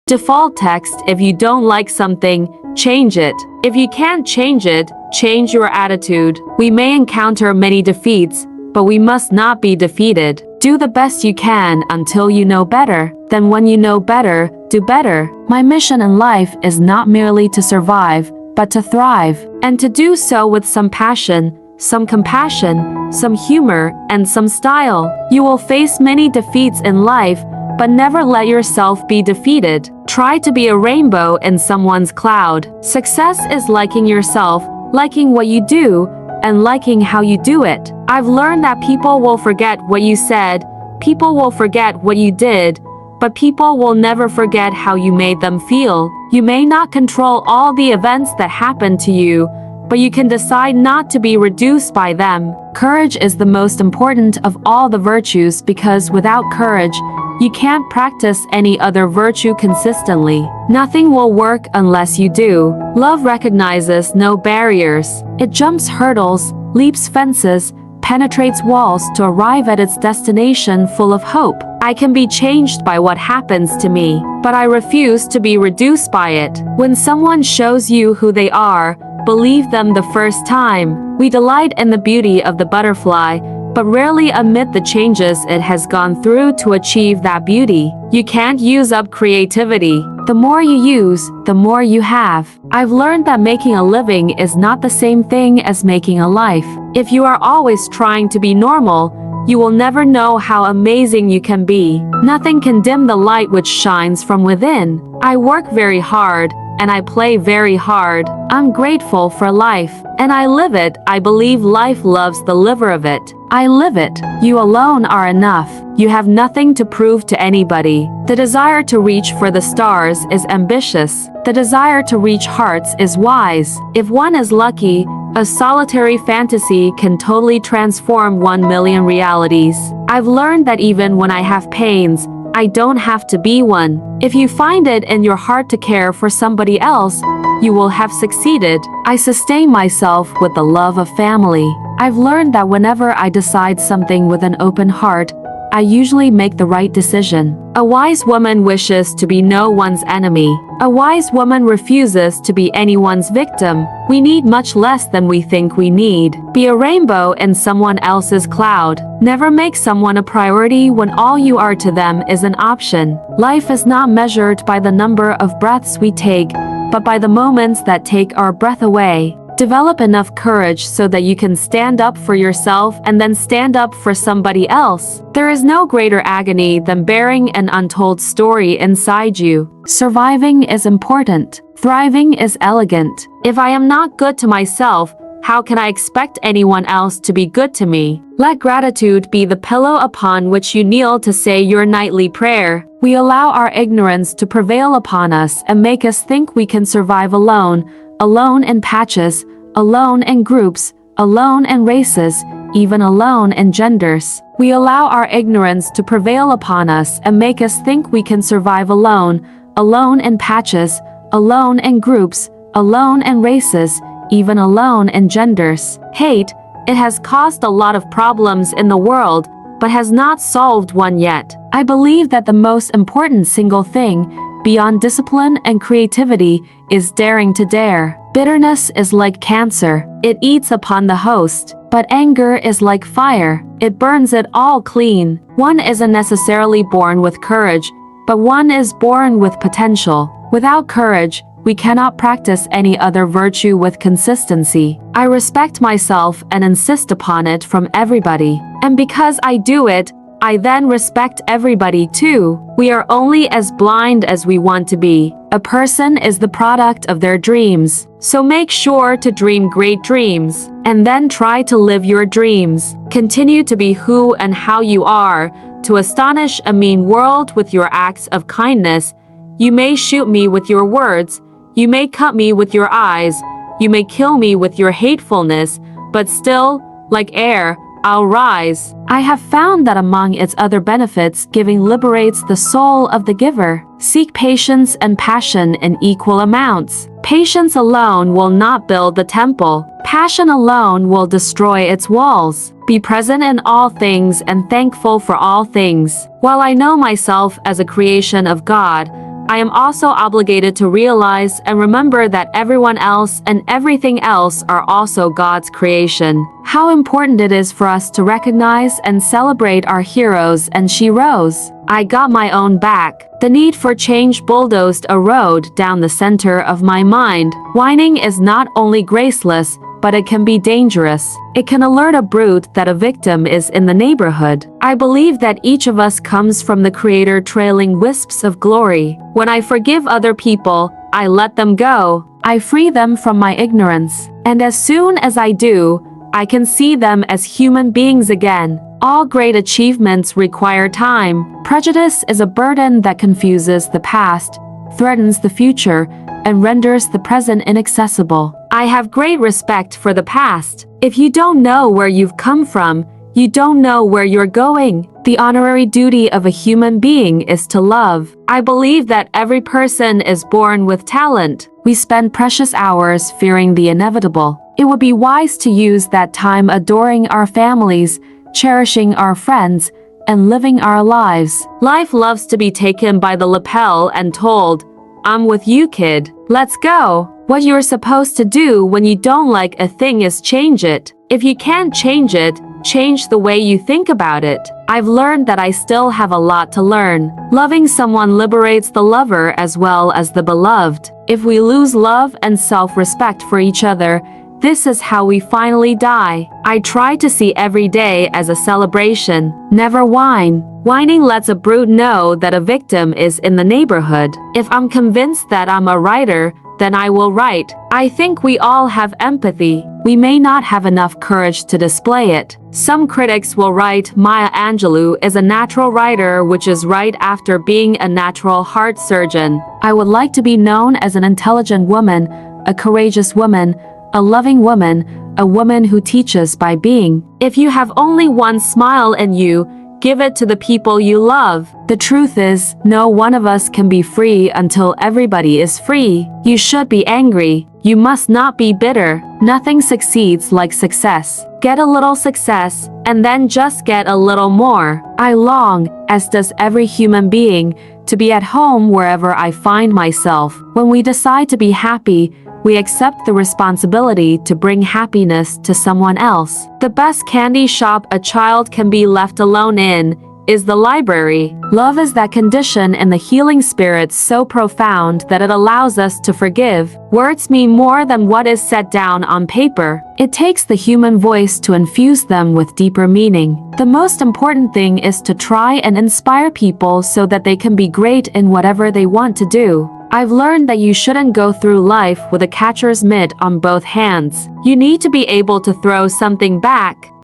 Default text: if you don't like something, change it. If you can't change it, change your attitude. We may encounter many defeats, but we must not be defeated. Do the best you can until you know better. Then when you know better, do better. My mission in life is not merely to survive, but to thrive, and to do so with some passion, some compassion, some humor, and some style. You will face many defeats in life, but never let yourself be defeated. Try to be a rainbow in someone's cloud. Success is liking yourself, liking what you do, and liking how you do it. I've learned that people will forget what you said, people will forget what you did, but people will never forget how you made them feel. You may not control all the events that happen to you, but you can decide not to be reduced by them. Courage is the most important of all the virtues, because without courage, you can't practice any other virtue consistently. Nothing will work unless you do. Love recognizes no barriers. It jumps hurdles, leaps fences, penetrates walls to arrive at its destination full of hope. I can be changed by what happens to me, but I refuse to be reduced by it. When someone shows you who they are, believe them the first time. We delight in the beauty of the butterfly, but rarely admit the changes it has gone through to achieve that beauty. You can't use up creativity. The more you use, the more you have. I've learned that making a living is not the same thing as making a life. If you are always trying to be normal, you will never know how amazing you can be. Nothing can dim the light which shines from within. I work very hard, and I play very hard. I'm grateful for life, and I live it. I believe life loves the liver of it. I live it. You alone are enough. You have nothing to prove to anybody. The desire to reach for the stars is ambitious. The desire to reach hearts is wise. If one is lucky, a solitary fantasy can totally transform 1,000,000 realities. I've learned that even when I have pains, I don't have to be one. If you find it in your heart to care for somebody else, you will have succeeded. I sustain myself with the love of family. I've learned that whenever I decide something with an open heart, I usually make the right decision. A wise woman wishes to be no one's enemy. A wise woman refuses to be anyone's victim. We need much less than we think we need. Be a rainbow in someone else's cloud. Never make someone a priority when all you are to them is an option. Life is not measured by the number of breaths we take, but by the moments that take our breath away. Develop enough courage so that you can stand up for yourself and then stand up for somebody else. There is no greater agony than bearing an untold story inside you. Surviving is important. Thriving is elegant. If I am not good to myself, how can I expect anyone else to be good to me? Let gratitude be the pillow upon which you kneel to say your nightly prayer. We allow our ignorance to prevail upon us and make us think we can survive alone, alone in patches, alone in groups, alone in races, even alone in genders. We allow our ignorance to prevail upon us and make us think we can survive alone, alone in patches, alone in groups, alone in races, even alone in genders. Hate, it has caused a lot of problems in the world, but has not solved one yet. I believe that the most important single thing, beyond discipline and creativity, is daring to dare. Bitterness is like cancer. It eats upon the host. But anger is like fire. It burns it all clean. One isn't necessarily born with courage, but one is born with potential. Without courage, we cannot practice any other virtue with consistency. I respect myself and insist upon it from everybody. And because I do it, I then respect everybody too. We are only as blind as we want to be. A person is the product of their dreams. So make sure to dream great dreams, and then try to live your dreams. Continue to be who and how you are, to astonish a mean world with your acts of kindness. You may shoot me with your words, you may cut me with your eyes, you may kill me with your hatefulness, but still, like air, I'll rise. I have found that among its other benefits, giving liberates the soul of the giver. Seek patience and passion in equal amounts. Patience alone will not build the temple. Passion alone will destroy its walls. Be present in all things and thankful for all things. While I know myself as a creation of God, I am also obligated to realize and remember that everyone else and everything else are also God's creation. How important it is for us to recognize and celebrate our heroes and sheroes. I got my own back. The need for change bulldozed a road down the center of my mind. Whining is not only graceless, but it can be dangerous. It can alert a brute that a victim is in the neighborhood. I believe that each of us comes from the Creator trailing wisps of glory. When I forgive other people, I let them go. I free them from my ignorance. And as soon as I do, I can see them as human beings again. All great achievements require time. Prejudice is a burden that confuses the past, threatens the future, and renders the present inaccessible. I have great respect for the past. If you don't know where you've come from, you don't know where you're going. The honorary duty of a human being is to love. I believe that every person is born with talent. We spend precious hours fearing the inevitable. It would be wise to use that time adoring our families, cherishing our friends, and living our lives. Life loves to be taken by the lapel and told, "I'm with you, kid. Let's go." What you're supposed to do when you don't like a thing is change it. If you can't change it, change the way you think about it. I've learned that I still have a lot to learn. Loving someone liberates the lover as well as the beloved. If we lose love and self-respect for each other, this is how we finally die. I try to see every day as a celebration. Never whine. Whining lets a brute know that a victim is in the neighborhood. If I'm convinced that I'm a writer, then I will write. I think we all have empathy. We may not have enough courage to display it. Some critics will write Maya Angelou is a natural writer, which is right after being a natural heart surgeon. I would like to be known as an intelligent woman, a courageous woman, a loving woman, a woman who teaches by being. If you have only one smile in you, give it to the people you love. The truth is, no one of us can be free until everybody is free. You should be angry. You must not be bitter. Nothing succeeds like success. Get a little success, and then just get a little more. I long, as does every human being, to be at home wherever I find myself. When we decide to be happy, we accept the responsibility to bring happiness to someone else. The best candy shop a child can be left alone in is the library. Love is that condition in the healing spirit so profound that it allows us to forgive. Words mean more than what is set down on paper. It takes the human voice to infuse them with deeper meaning. The most important thing is to try and inspire people so that they can be great in whatever they want to do. I've learned that you shouldn't go through life with a catcher's mitt on both hands. You need to be able to throw something back.